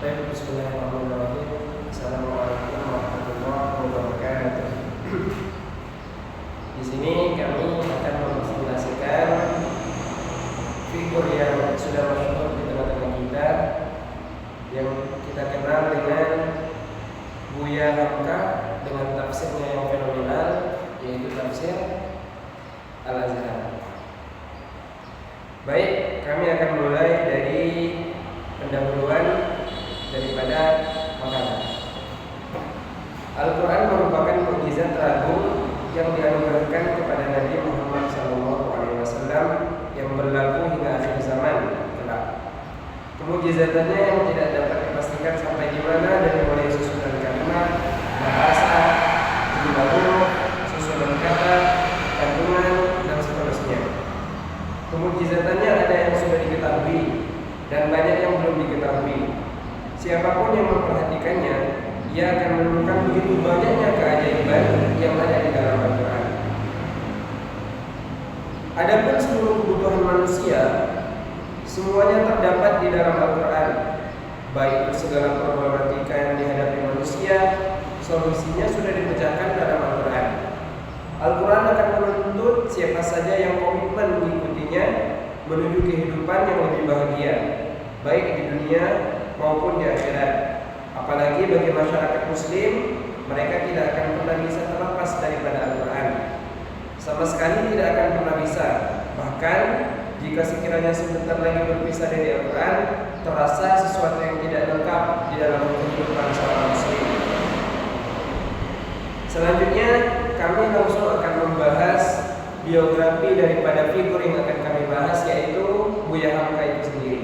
Baik, bismillahirrahmanirrahim. Assalamualaikum warahmatullahi wabarakatuh. Di sini kami akan mempresentasikan figur yang sudah masyhur di tengah-tengah kita, yang kita kenal dengan Buya Hamka, dengan tafsirnya yang fenomenal, yaitu tafsir Al-Azhar. Baik, kami akan mulai dari pendahuluan daripada makanan. Al-Quran merupakan mukjizat teragung yang dianugerahkan kepada Nabi Muhammad SAW yang berlaku hingga akhir zaman kelak. Kemukjizatannya yang tidak dapat dipastikan sampai di mana, dari mulai susunan kalimat, bahasa, jumlah huruf, susunan kata, kandungan, dan seterusnya. Kemukjizatannya ada yang sudah diketahui dan banyak yang belum diketahui. Siapapun yang memperhatikannya, ia akan menemukan begitu banyaknya keajaiban yang ada di dalam Al-Quran. Adapun seluruh kebutuhan manusia, semuanya terdapat di dalam Al-Quran. Baik itu segala problematika yang dihadapi manusia, solusinya sudah dipecahkan dalam Al-Quran. Al-Quran akan menuntut siapa saja yang komitmen mengikutinya menuju kehidupan yang lebih bahagia, baik di dunia maupun di akhirat. Apalagi bagi masyarakat muslim, mereka tidak akan pernah bisa terlepas daripada Al-Quran. Sama sekali tidak akan pernah bisa. Bahkan jika sekiranya sebentar lagi berpisah dari Al-Quran, terasa sesuatu yang tidak lengkap di dalam kehidupan seorang muslim. Selanjutnya kami langsung akan membahas biografi daripada figur yang akan kami bahas, yaitu Buya Hamka itu sendiri.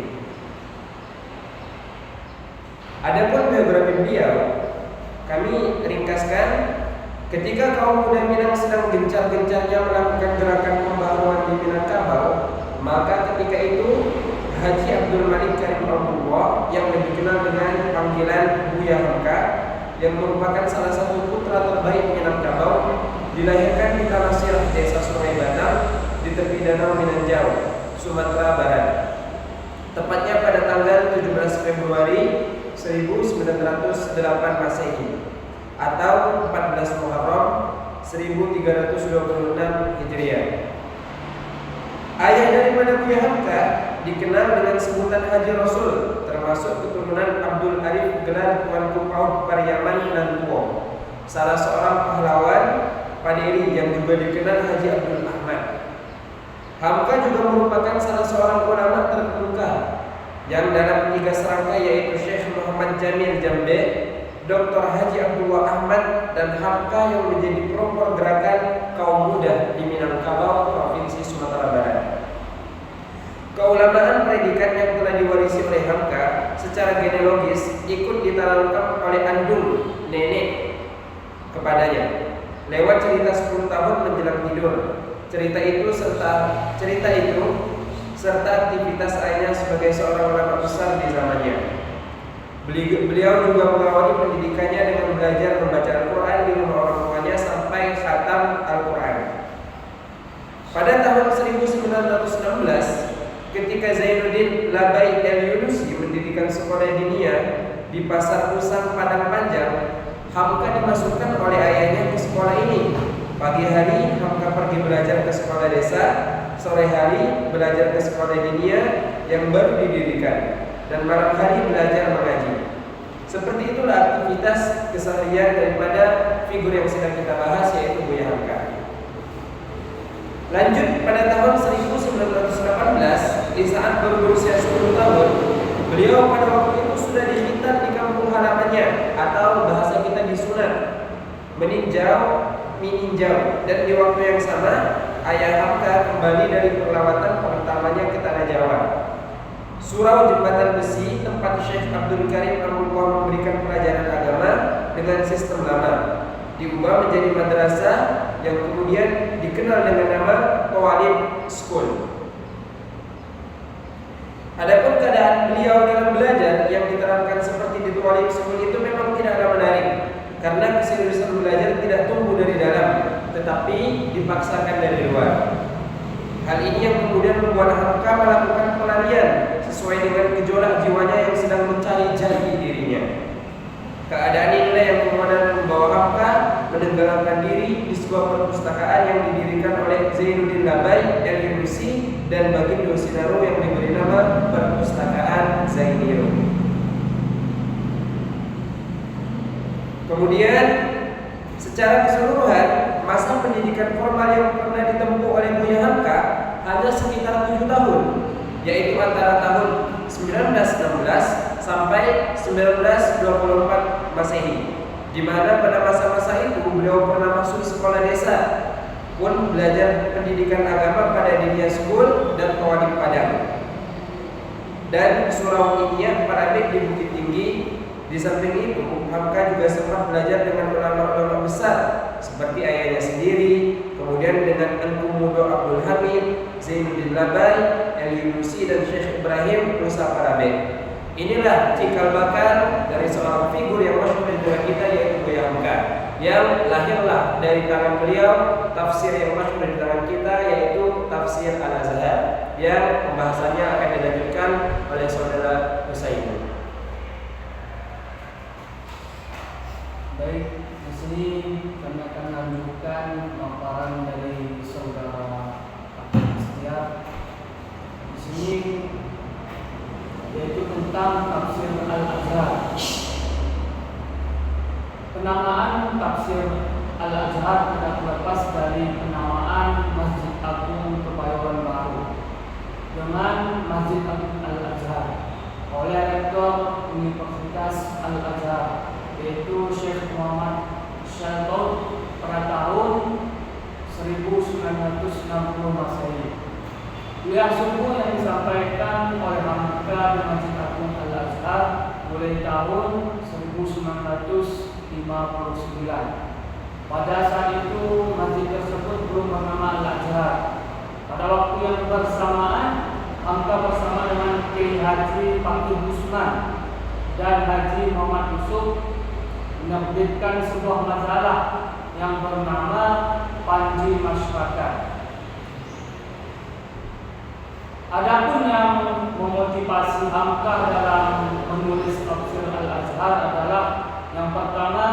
Adapun biografi beliau, kami ringkaskan. Ketika kaum muda Minang sedang gencar-gencarnya melakukan gerakan pembaharuan di Minangkabau, maka ketika itu Haji Abdul Malik Karim Abdullah, yang lebih dikenal dengan panggilan Buya Hamka, yang merupakan salah satu putra terbaik Minangkabau, dilahirkan di Tanah Sirah, Desa Sungai Banar, di tepi Danau Minanjau, Sumatera Barat. Tepatnya pada tanggal 17 Februari 1908 Masehi atau 14 Muharram 1326 Hijriah. Ayah daripada Buya Hamka dikenal dengan sebutan Haji Rasul, termasuk keturunan Abdul Arif gelar Tuanku Paut Pariaman Nantuo, salah seorang pahlawan Paderi yang juga dikenal Haji Abdul Ahmad. Hamka juga merupakan salah seorang ulama terkemuka yang dalam 3 serangkai, yaitu Syekh Muhammad Jamil Jambe, Dr. Haji Abdullah Ahmad, dan Hamka yang menjadi pelopor gerakan kaum muda di Minangkabau, Provinsi Sumatera Barat. Keulamaan predikat yang telah diwarisi oleh Hamka secara genealogis ikut ditanamkan oleh andung nenek kepadanya lewat cerita 10 tahun menjelang tidur. Cerita itu serta aktivitas ayahnya sebagai seorang ulama besar di zamannya. Beliau juga mengawali pendidikannya dengan belajar membaca Al-Quran di rumah orang tuanya sampai khatam Al-Quran. Pada tahun 1916, ketika Zainuddin Labai El-Yunusi mendirikan sekolah diniyah di Pasar Usang Padang Panjang, Hamka dimasukkan oleh ayahnya ke sekolah ini. Pagi hari Hamka pergi belajar ke sekolah desa, sore hari belajar ke sekolah diniyah yang baru didirikan, dan malam hari belajar mengaji. Seperti itulah aktivitas keseharian daripada figur yang sedang kita bahas, yaitu Buya Hamka. Lanjut, pada tahun 1918, di saat baru berusia 10 tahun, beliau pada waktu itu sudah dihitan di kampung halamannya, atau bahasa kita disunat, meninjau, dan di waktu yang sama ayah Hamka kembali dari perlawatan pertamanya ke Tanah Jawa. Surau Jembatan Besi, tempat Syekh Abdul Karim Abdullah memberikan pelajaran agama dengan sistem lama, diubah menjadi madrasah yang kemudian dikenal dengan nama Tawalib School. Adapun keadaan beliau dalam belajar yang diterapkan seperti di Tawalib School itu memang tidaklah menarik, karena keseriusan belajar tidak tumbuh dari dalam, tetapi dipaksakan dari luar. Hal ini yang kemudian membuat Hamka melakukan pelarian sesuai dengan gejolak jiwanya yang sedang mencari jati diri. Kemudian secara keseluruhan masa pendidikan formal yang pernah ditempuh oleh Buya Hamka hanya sekitar 7 tahun, yaitu antara tahun 1916 sampai 1924 Masehi, di mana pada masa-masa itu beliau pernah masuk sekolah desa pun belajar pendidikan agama pada Dinia School dan Tawadib Padang dan Surau Inyah Parabik di Bukit Tinggi. Di samping itu, Hamka juga sempat belajar dengan ulama-ulama besar seperti ayahnya sendiri, kemudian dengan Engku Mudo Abdul Hamid, Zainuddin Labai, El Yunusi, dan Syekh Ibrahim Musa Parabik. Inilah cikal bakal dari seorang figur yang masyhur di negara kita, yaitu Buya Hamka, yang lahirlah dari tangan beliau tafsir yang masyhur di tangan kita, yaitu tafsir Al-Azhar, yang pembahasannya akan dilanjutkan oleh saudara Husaini. Baik, di sini kami akan lanjutkan paparan dari saudara Abdul Istiar. Di sini yaitu tentang tafsir Al-Azhar. Penamaan tafsir Al-Azhar tidak terlepas dari penamaan Masjid Agung Kebayoran Baru dengan Masjid Agung Al-Azhar oleh Rektor Universitas Al-Azhar, yaitu Syekh Muhammad Shalton pada tahun 1960 Masehi. Kuliah subuh yang disampaikan oleh Hamka di Masjid Agung Al-Azhar mulai tahun 1959. Pada saat itu masjid tersebut belum bernama Al-Azhar. Pada waktu yang bersamaan, Hamka bersama dengan Kiai Haji Fakih Usman dan Haji Muhammad Yusuf menerbitkan sebuah majalah yang bernama Panji Masyarakat. Adapun yang memotivasi Hamka dalam menulis tafsir Al-Azhar adalah yang pertama,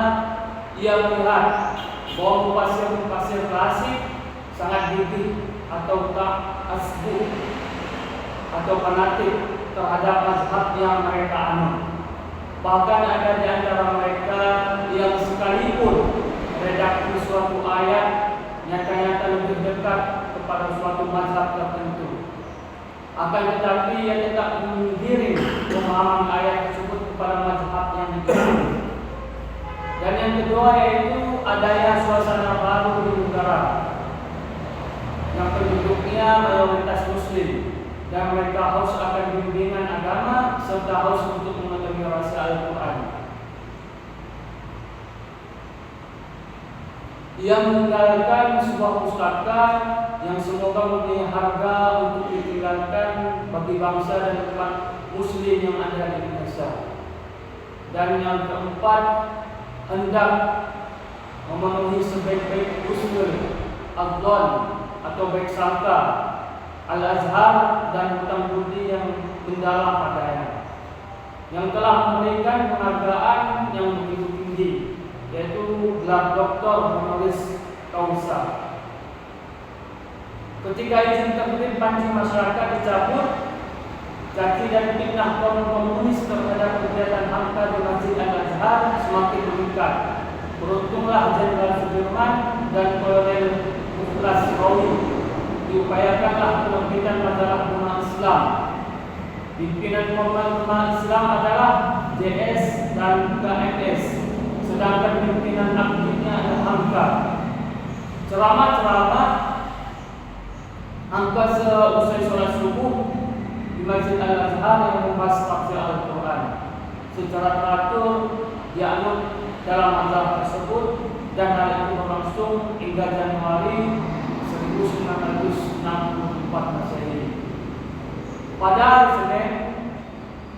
ia melihat bahwa mufasir-mufasir klasik sangat gigih atau tak asbu atau fanatik terhadap mazhab yang mereka anut. Bahkan ada di antara mereka yang sekalipun redaksi suatu ayat nyata-nyata lebih dekat kepada suatu mazhab tertentu, akan tetapi ia tetap menggiring pemahaman ayat tersebut kepada mazhab yang dipilih. Dan yang kedua yaitu adanya suasana baru di negara yang penduduknya mayoritas Muslim dan mereka haus akan bimbingan agama serta haus untuk mengetahui rahasia Al-Quran. Ia meninggalkan sebuah pustaka yang semoga mempunyai harga untuk ditinggalkan bagi bangsa dan umat Muslim yang ada di Indonesia. Dan yang keempat, hendak memenuhi sebaik-baik husnul adzan atau baik sangka Al-Azhar dan hutang budi yang mendalam padanya, yang telah memberikan penghargaan yang begitu tinggi, yaitu gelar doktor honoris causa. Ketika izin terbit Panji Masyarakat dicabut, caci dan fitnah kaum komunis terhadap kegiatan Hamka di Masjid Al-Azhar semakin meningkat. Beruntunglah Jenderal Sudirman dan Kolonel Mukhlas Rawi diupayakanlah penerbitan majalah Ummah Islam. Pimpinan formal Ummah Islam adalah JS dan KMS, sedangkan pimpinan aktifnya adalah Hamka. Ceramah-ceramah Hamka seusai sholat subuh di Masjid Al-Azhar yang membahas tafsir Al-Quran secara teratur dianut dalam majalah tersebut, dan hal itu berlangsung hingga Januari 1964 Masehi. Pada hari Senin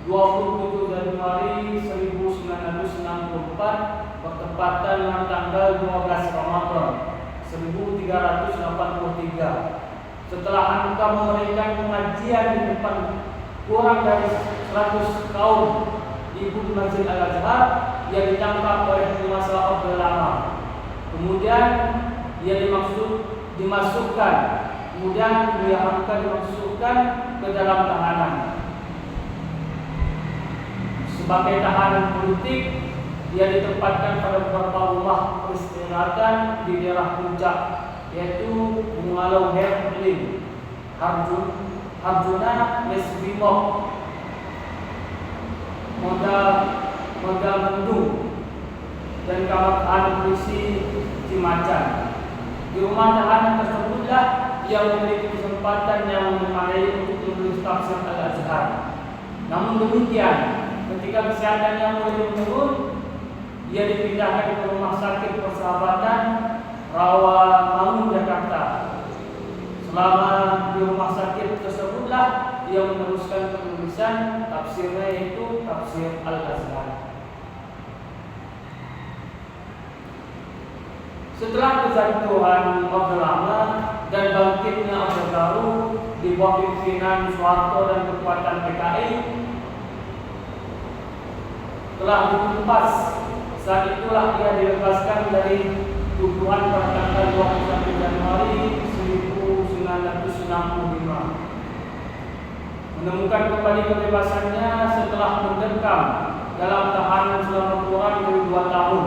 27 Januari 1964 bertepatan dengan tanggal 12 Ramadan 1383, setelah Hamka memberikan pengajian di depan kurang dari 100 kaum ibu di Masjid Al-Azhar, ia ditangkap oleh penguasa Orde Lama. Kemudian ia dimasukkan ke dalam tahanan sebagai tahanan politik Dia ditempatkan pada beberapa rumah peristirahatan di daerah puncak, yaitu Bungalow Herlin, Harjuna Mesbimok, Moda Mendung, dan kamar tahanan polisi Cimacan. Di rumah tahanan tersebutlah ia memiliki kesempatan yang memadai untuk menulis tafsir Al-Azhar. Namun demikian, ketika kesehatannya mulai menurun, ia dipindahkan ke rumah sakit Persahabatan Rawamangun, Jakarta. Selama di rumah sakit tersebutlah ia meneruskan penulisan tafsirnya, yaitu tafsir Al-Azhar. Setelah kejatuhan Orde Lama dan bangkitnya Orde Baru di bawah pimpinan Soeharto dan kekuatan PKI telah ditumpas. Saat itulah ia dibebaskan dari tuduhan pada tanggal 21 Januari 1965. Menemukan kembali kebebasannya setelah mendekam dalam tahanan selama kurang dari 2 tahun,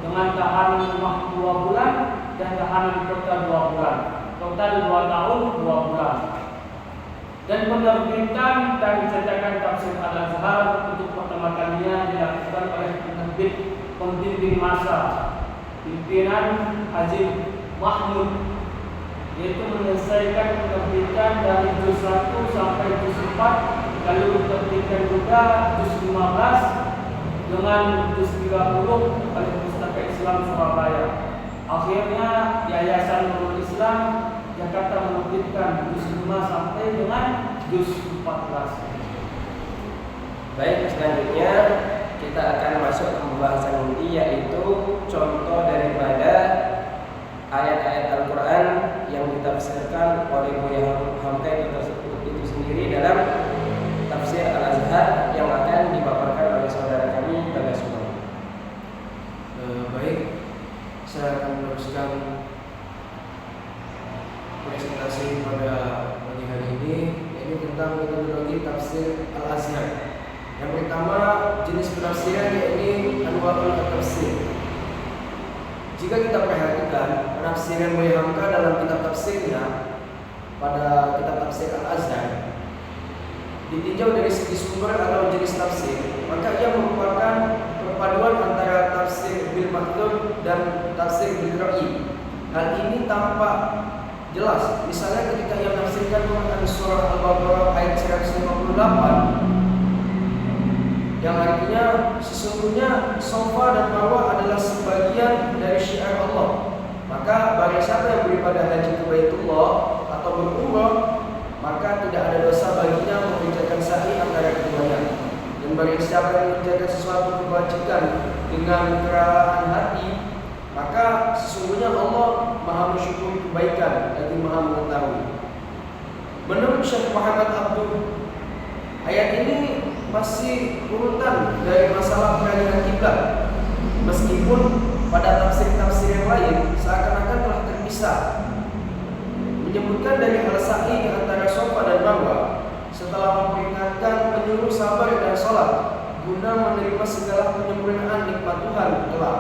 dengan tahanan rumah 2 bulan dan tahanan kota 2 bulan, total 2 tahun 2 bulan. Dan penerbitan dan cetakan tafsir Al-Azhar untuk pertama kalinya dilakukan oleh penerbit pembimbing masa pimpinan Haji Mahmud, yaitu menyelesaikan penerbitan dari juz 1 sampai juz 4, lalu diterbitkan juga juz 15 dengan juz 30 oleh Pustaka Islam Surabaya. Akhirnya Yayasan Nurul Islam Jakarta menerbitkan juz 5 sampai dengan juz 14. Baik, selanjutnya kita akan masuk ke pembahasan inti, yaitu contoh daripada ayat-ayat Al-Quran yang ditafsirkan oleh Buya Hamka itu sendiri dalam tafsir Al-Azhar yang akan dipaparkan oleh saudara kami Bagas Umar. Baik, saya akan meneruskan presentasi pada pagi hari ini, yaitu tentang metodologi tafsir Al-Azhar. Yang pertama, jenis penafsiran, yaitu anwa'ul tafsir. Jika kita perhatikan penafsiran Buya Hamka dalam kitab tafsirnya pada kitab tafsir Al-Azhar, ditinjau dari segi sumber atau jenis tafsir, maka ia merupakan perpaduan antara tafsir bil maktub dan tafsir bil ra'i. Hal ini tampak jelas misalnya ketika ia menafsirkan Quran surah Al-Baqarah ayat 158, yang artinya sesungguhnya Safa dan Marwah adalah sebagian dari syiar Allah. Maka barang siapa yang beribadah haji ke Baitullah atau berumrah, maka tidak ada dosa baginya mengerjakan sa'i antara keduanya. Dan barang siapa yang mengerjakan sesuatu kebajikan dengan keraan hati, maka sesungguhnya Allah Maha mensyukuri kebaikan lagi Maha mengetahui. Menurut Syekh Muhammad Abdul, ayat ini masih urutan dari masalah pengalihan kiblat, meskipun pada tafsir-tafsir yang lain seakan-akan telah terpisah. Menyebutkan dari al-sa'i di antara Safa dan Marwah setelah memperingatkan menyuruh sabar dan sholat guna menerima segala penyempurnaan nikmat Tuhan kelak,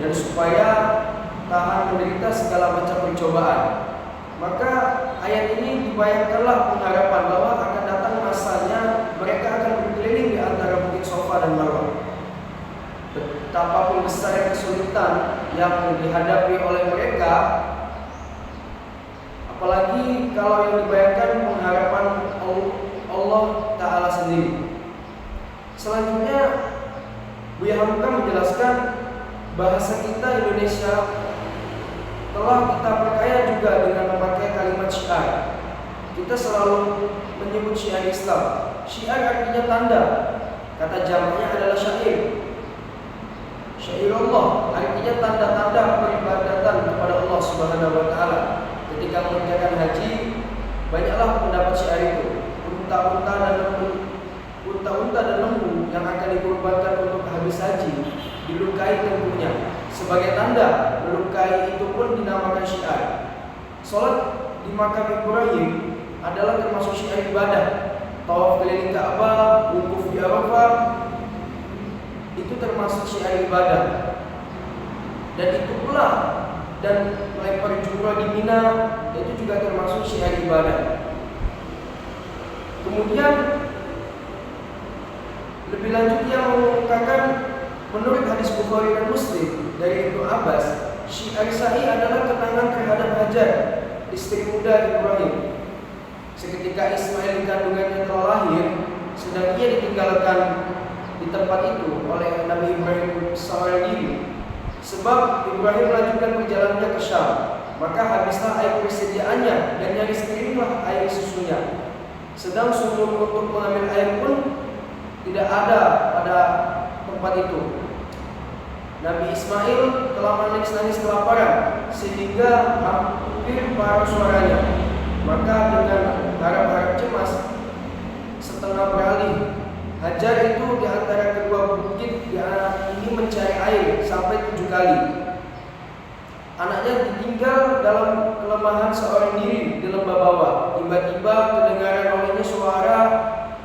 dan supaya tahan menderita segala macam pencobaan. Maka ayat ini dibayangkanlah pengharapan bahwa akan datang masanya mereka akan berkeliling di antara bukit Safa dan Marwah. Betapapun besar kesulitan yang dihadapi oleh mereka, apalagi kalau yang dibayangkan pengharapan Allah Ta'ala sendiri. Selanjutnya Buya Hamka menjelaskan bahasa kita Indonesia telah kita perkaya juga dengan memakai kalimat syiar. Kita selalu menyebut syiar Islam. Syiar artinya tanda. Kata jamaknya adalah syair. Syairullah artinya tanda-tanda peribadatan kepada Allah Subhanahu wa taala. Ketika mengerjakan haji, banyaklah pendapat syiar itu. Unta-unta dan lembu yang akan dikurbankan untuk habis haji dilukai tengkuknya. Sebagai tanda melukai itu pun dinamakan syiar. Salat di makam Ibrahim adalah termasuk syiar ibadah. Tawaf keliling Ka'bah, wukuf di Arafah, itu termasuk syiar ibadah. Dan itu pula dan melempar jumrah di Mina itu juga termasuk syiar ibadah. Kemudian lebih lanjut yang mengungkapkan menurut hadis Bukhari dan Muslim dari Ibnu Abbas, syiar sa'i adalah kenangan terhadap Hajar, istri muda Ibrahim. Seketika Ismail di kandungannya telah lahir, sedang ia ditinggalkan di tempat itu oleh Nabi Ibrahim seorang diri. Sebab Ibrahim melanjutkan perjalanannya ke Syam, maka habislah air persediaannya dan nyaris keringlah air susunya. Sedang sumur untuk mengambil air pun tidak ada pada tempat itu. Nabi Ismail telah menangis-nangis kelaparan sehingga hampir paruh suaranya. Maka dengan harap-harap cemas setengah beralih, Hajar itu di antara kedua bukit ini mencari air sampai 7 kali. Anaknya ditinggal dalam kelemahan seorang diri di lembah bawah. Tiba-tiba kedengaran olehnya suara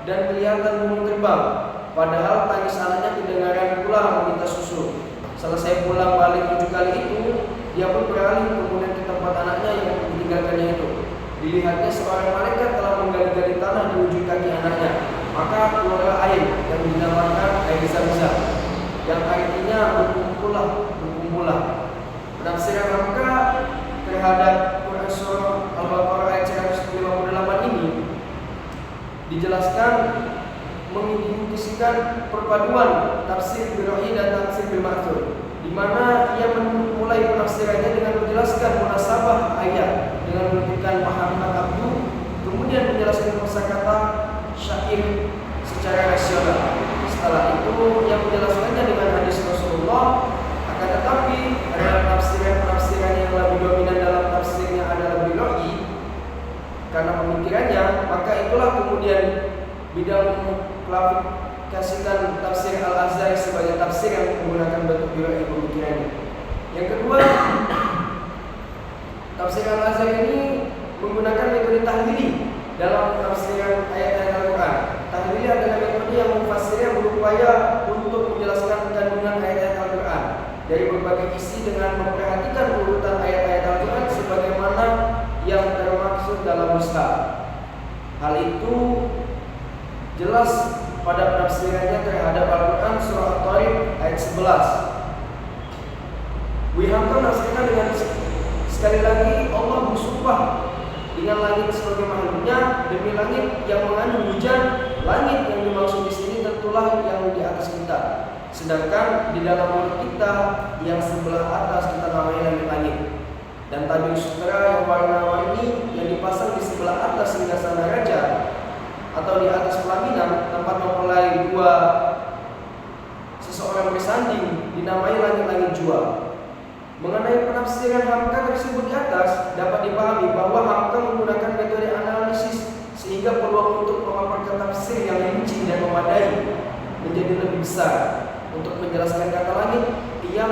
dan kelihatan burung terbang. Padahal tangis anaknya kedengaran pula meminta susu. Selesai pulang balik 7 kali itu, dia pun beralih kemudian ke tempat anaknya yang ditinggalkannya itu. Dilihatnya seorang malaikat telah menggali-gali tanah di ujung kaki anaknya. Maka keluarlah air yang dinamakan air Zam-Zam, yang artinya berkumpullah. Penafsiran Hamka terhadap Quran Surah Al-Baqarah ayat 158 ini dijelaskan mengindikasikan perpaduan tafsir bil-ra'i dan tafsir bil-ma'thur, di mana ia memulai penafsirannya dengan menjelaskan munasabah ayat dengan menyebutkan Muhammad Abdu, kemudian menjelaskan kosakata syair secara rasional. Setelah itu yang menjelaskannya dengan hadis Rasulullah. Akan tetapi ada penafsiran yang lebih dominan dalam tafsirnya adalah bil-ra'i karena pemikirannya, maka itulah kemudian bidang klasifikasikan tafsir Al-Azhari sebagai tafsir yang menggunakan bentuk bil-ra'i pemikirannya. Yang kedua, tafsir Al-Azhari ini menggunakan metode tahlili dalam tafsiran ayat-ayat Al-Quran. Tahlili adalah metode yang mufassirnya berupaya untuk menjelaskan kandungan ayat-ayat Al-Quran dari berbagai isi dengan memperhatikan urutan ayat-ayat Al-Quran sebagaimana yang termaksud dalam mushaf. Hal itu jelas pada penafsirannya terhadap Al-Quran surah At-Tariq ayat 11. Wihamka menafsirkan dengan sekali lagi Allah bersumpah dengan langit sebagai makhluknya, demi langit yang mengandung hujan. Langit yang dimaksud di sini tentulah yang di atas kita. Sedangkan di dalam mulut kita yang sebelah atas kita namai langit-langit. Dan tabir sutera yang warna-warni yang dipasang di sebelah atas hingga sana raja atau di atas pelaminan tempat mempelai dua seseorang bersanding dinamai langit-langit jua. Mengenai penafsiran Hamka tersebut di atas, dapat dipahami bahwa Hamka menggunakan metode analisis sehingga peluang untuk memaparkan tafsir yang rinci dan memadai menjadi lebih besar. Untuk menjelaskan kata langit, ia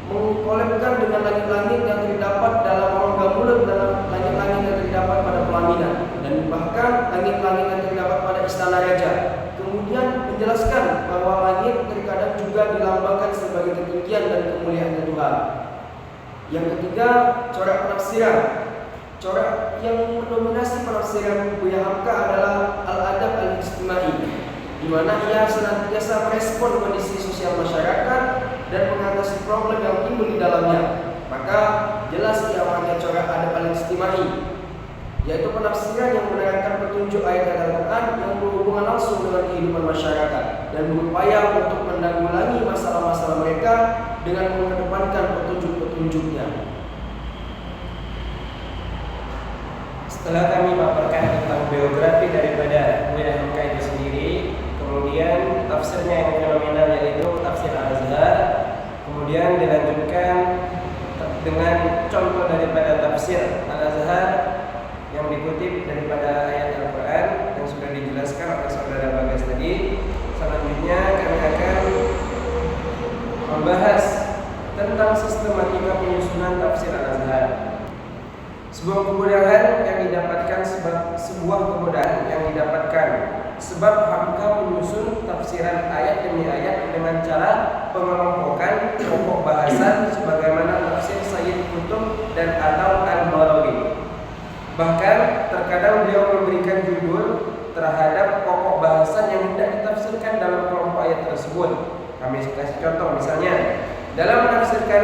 mengkolekkan dengan langit-langit yang terdapat dalam rongga mulut dalam langit-langit yang terdapat pada pelaminan, dan bahkan langit-langit yang terdapat pada istana raja. Kemudian menjelaskan bahwa langit terkadang juga dilambangkan sebagai ketinggian dan kemuliaan Tuhan. Yang ketiga, corak penafsiran. Corak yang mendominasi penafsiran Buya Hamka adalah al-adab al-ijtimai, di mana ia senantiasa merespon kondisi sosial masyarakat dan mengatasi problem yang timbul di dalamnya. Maka jelas ia memakai corak adab al-ijtimai, yaitu penafsiran yang menerangkan petunjuk ayat Al-Quran yang berhubungan langsung dengan kehidupan masyarakat dan berupaya untuk menanggulangi masalah-masalah mereka dengan mengedepankan petunjuk-petunjuknya. Setelah kami paparkan tentang biografi daripada Buya Hamka itu sendiri, kemudian tafsirnya yang fenomenal yaitu tafsir Al-Azhar, kemudian dilanjutkan dengan contoh daripada tafsir Al-Azhar yang dikutip daripada ayat Al-Quran yang sudah dijelaskan oleh saudara Bagas tadi. Selanjutnya kami akan membahas tentang sistematika penyusunan tafsir Al-Azhar. Sebuah kemudahan yang didapatkan sebab Hamka menyusun tafsir penafsiran ayat demi ayat dengan cara pengelompokan pokok bahasan sebagaimana tafsir Sayyid Qutb dan atau Al-Baghawi. Bahkan terkadang beliau memberikan judul terhadap pokok bahasan yang hendak ditafsirkan dalam kelompok ayat tersebut. Kami kasih contoh, misalnya dalam menafsirkan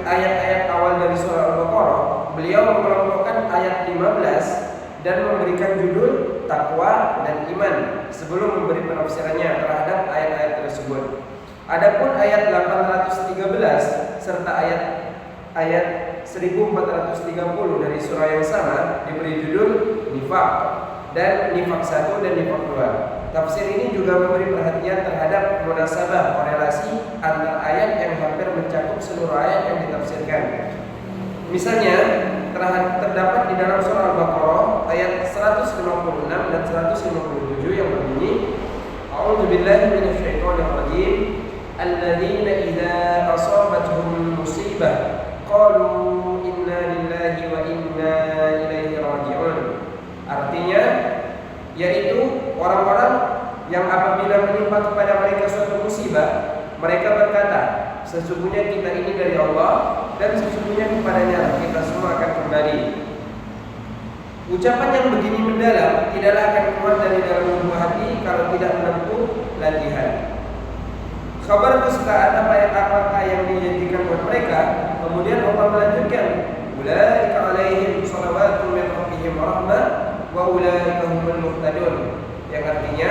ayat-ayat awal dari surah Al-Baqarah, beliau mengelompokkan ayat 15 dan memberikan judul takwa dan iman sebelum memberi penafsirannya terhadap ayat-ayat tersebut. Adapun ayat 813 serta ayat 1430 dari surah yang sama diberi judul nifaq dan nifaq 1 dan nifaq 2. Tafsir ini juga memberi perhatian terhadap munasabah korelasi antar ayat yang hampir mencakup seluruh ayat yang ditafsirkan. Misalnya terdapat di dalam surah Al-Baqarah ayat 156 dan 157 yang berbunyi A'udzubillahi minasyaitonirrajim alladzina idza asabatuhum musibah qalu inna lillahi wa inna ilaihi raji'un. Artinya yaitu orang-orang yang apabila menimpa kepada mereka suatu musibah, mereka berkata, sesungguhnya kita ini dari Allah dan sesungguhnya kepadanya kita semua akan kembali. Ucapan yang begini mendalam tidaklah akan keluar dari dalam lubuk hati kalau tidak menempuh latihan. Kabar kesukaan apakah yang dijanjikan buat mereka. Kemudian Allah melanjutkan, ulaika alaihim shalawatun min rabbihim rahmah wa ulaika humul muhtadun. Yang artinya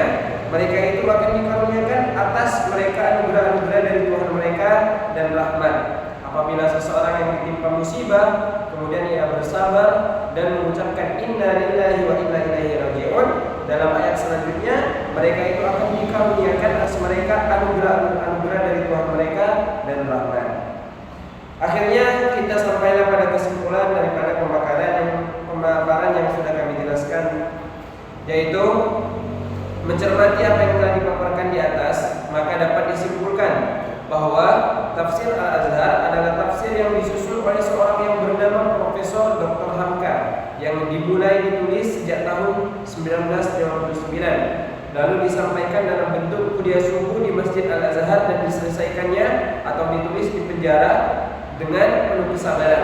mereka itu akan dikaruniakan atas mereka anugerah-anugerah dari Tuhan mereka dan rahmat. Apabila seseorang yang ditimpa musibah kemudian ia bersabar dan mengucapkan inna lillahi wa inna ilaihi raji'un, dalam ayat selanjutnya mereka itu akan dikaruniakan atas mereka anugerah dari Tuhan mereka dan rahmat. Akhirnya kita sampailah pada kesimpulan daripada pemaparan yang sudah kami jelaskan, yaitu mencermati apa yang telah dipaparkan di atas, maka dapat disimpulkan bahwa tafsir Al-Azhar adalah tafsir yang disusun oleh seorang yang bernama Profesor Dr. Hamka yang dimulai ditulis sejak tahun 1959, lalu disampaikan dalam bentuk kuliah subuh di Masjid Al-Azhar dan diselesaikannya atau ditulis di penjara dengan penuh kesabaran,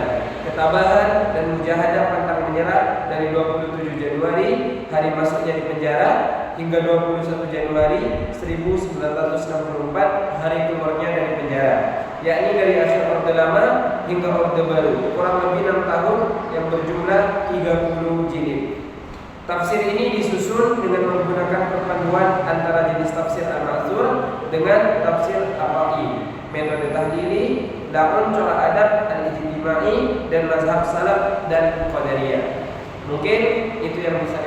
ketabahan dan mujahadah pantang menyerah dari 27 Januari hari masuknya di penjara hingga 21 Januari 1964 hari keluarnya dari penjara, yakni dari akhir Orde Lama hingga Orde Baru, kurang lebih 6 tahun yang berjumlah 30 jilid. Tafsir ini disusun dengan menggunakan perpaduan antara jenis tafsir Al-Ma'thur dengan tafsir Al-Ra'i, metode tahlili, laun corak adab al-ijtimai dan mazhab salaf dan qadariyah. Mungkin itu yang bisa